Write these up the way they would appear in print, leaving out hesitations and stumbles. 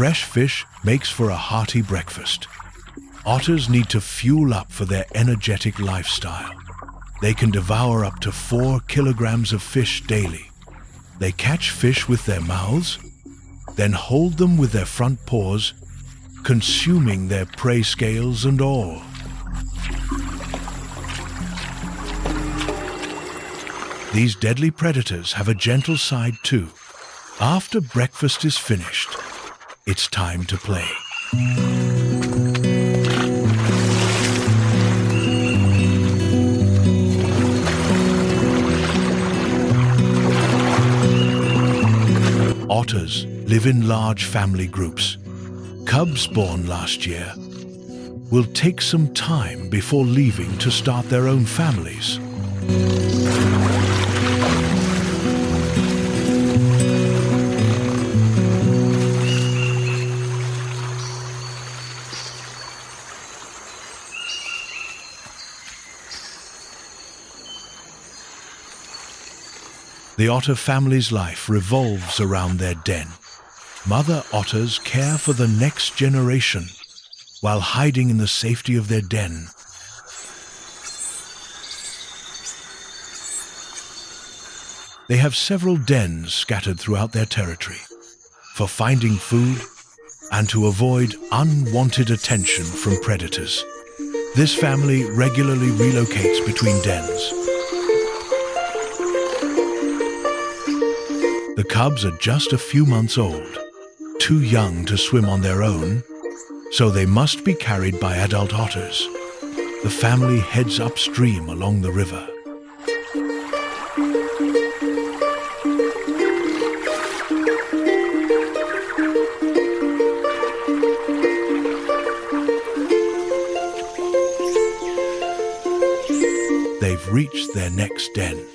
Fresh fish makes for a hearty breakfast. Otters need to fuel up for their energetic lifestyle. They can devour up to 4 kilograms of fish daily. They catch fish with their mouths, then hold them with their front paws, consuming their prey scales and all. These deadly predators have a gentle side too. After breakfast is finished, it's time to play. Otters live in large family groups. Cubs born last year will take some time before leaving to start their own families. The otter family's life revolves around their den. Mother otters care for the next generation while hiding in the safety of their den. They have several dens scattered throughout their territory for finding food and to avoid unwanted attention from predators. This family regularly relocates between dens. The cubs are just a few months old, too young to swim on their own, so they must be carried by adult otters. The family heads upstream along the river. They've reached their next den.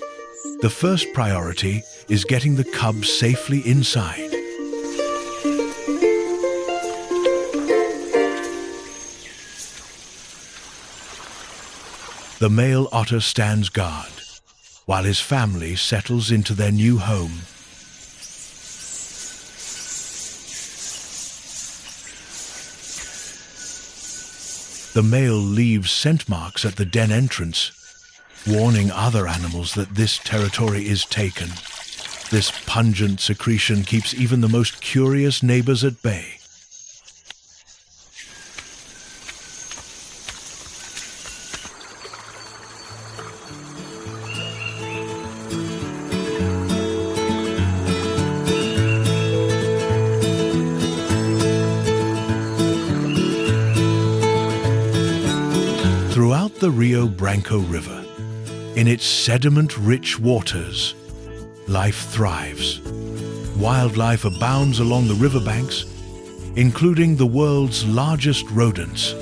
The first priority is getting the cubs safely inside. The male otter stands guard while his family settles into their new home. The male leaves scent marks at the den entrance, warning other animals that this territory is taken. This pungent secretion keeps even the most curious neighbors at bay. Throughout the Rio Branco River, in its sediment-rich waters, life thrives. Wildlife abounds along the riverbanks, including the world's largest rodents.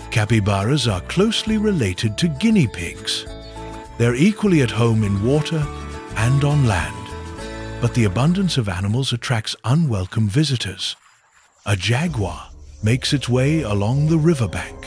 Capybaras are closely related to guinea pigs. They're equally at home in water and on land, but the abundance of animals attracts unwelcome visitors. A jaguar makes its way along the riverbank.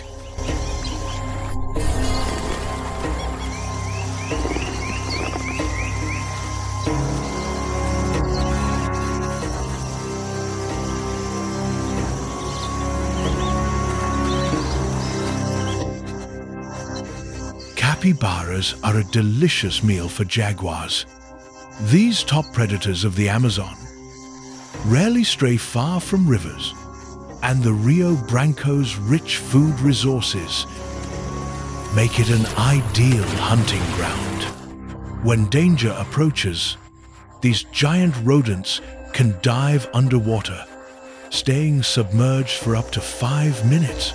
Capybaras are a delicious meal for jaguars. These top predators of the Amazon rarely stray far from rivers, and the Rio Branco's rich food resources make it an ideal hunting ground. When danger approaches, these giant rodents can dive underwater, staying submerged for up to 5 minutes.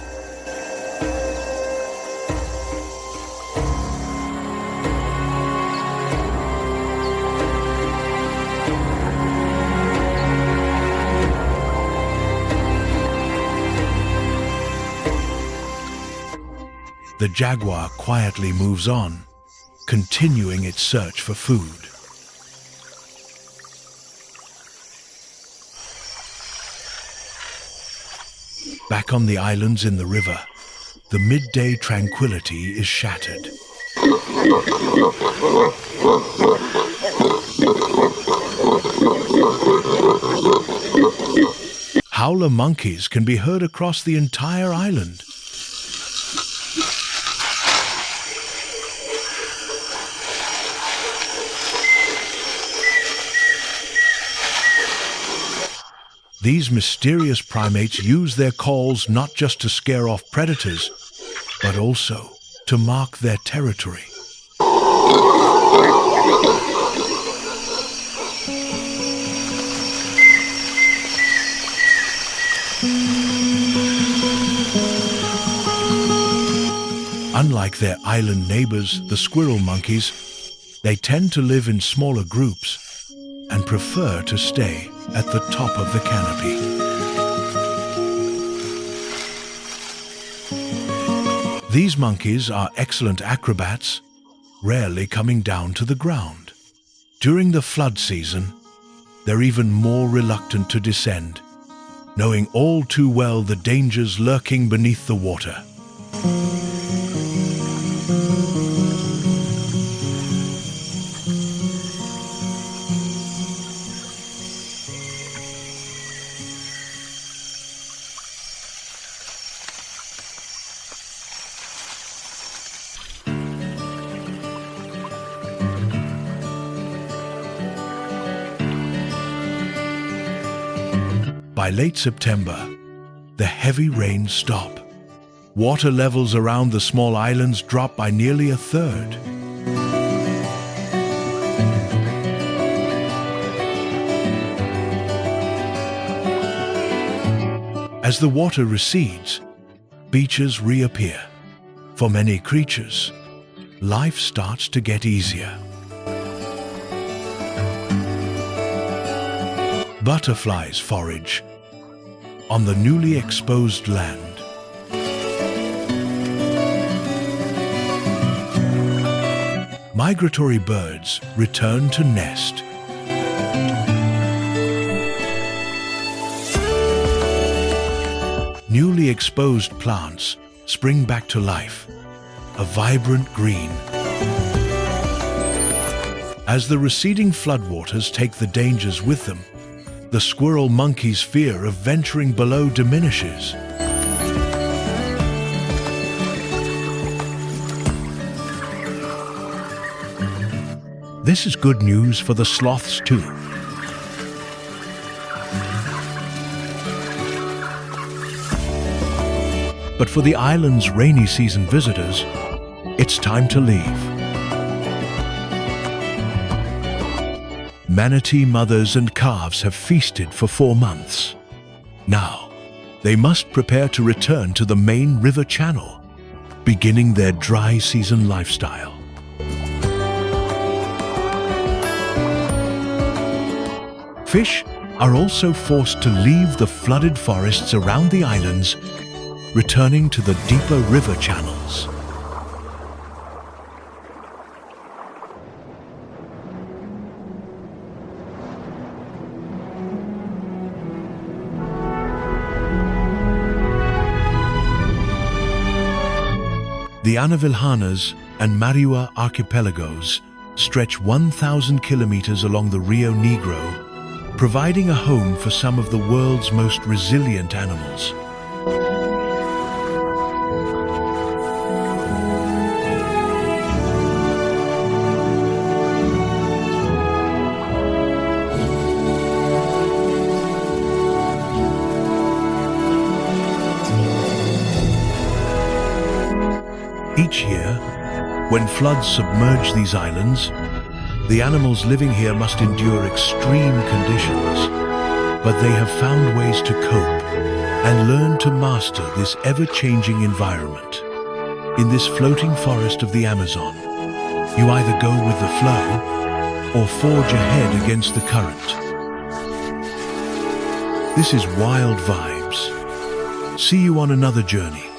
The jaguar quietly moves on, continuing its search for food. Back on the islands in the river, the midday tranquility is shattered. Howler monkeys can be heard across the entire island. These mysterious primates use their calls not just to scare off predators, but also to mark their territory. Unlike their island neighbors, the squirrel monkeys, they tend to live in smaller groups and prefer to stay at the top of the canopy. These monkeys are excellent acrobats, rarely coming down to the ground. During the flood season, they're even more reluctant to descend, knowing all too well the dangers lurking beneath the water. By late September, the heavy rains stop. Water levels around the small islands drop by nearly a third. As the water recedes, beaches reappear. For many creatures, life starts to get easier. Butterflies forage on the newly exposed land. Migratory birds return to nest. Newly exposed plants spring back to life, a vibrant green. As the receding floodwaters take the dangers with them, the squirrel monkey's fear of venturing below diminishes. This is good news for the sloths too. But for the island's rainy season visitors, it's time to leave. Manatee mothers and calves have feasted for 4 months. Now, they must prepare to return to the main river channel, beginning their dry season lifestyle. Fish are also forced to leave the flooded forests around the islands, returning to the deeper river channels. The Anavilhanas and Maria archipelagos stretch 1,000 kilometers along the Rio Negro, providing a home for some of the world's most resilient animals. Each year, when floods submerge these islands, the animals living here must endure extreme conditions, but they have found ways to cope and learn to master this ever-changing environment. In this floating forest of the Amazon, you either go with the flow or forge ahead against the current. This is Wild Vibes. See you on another journey.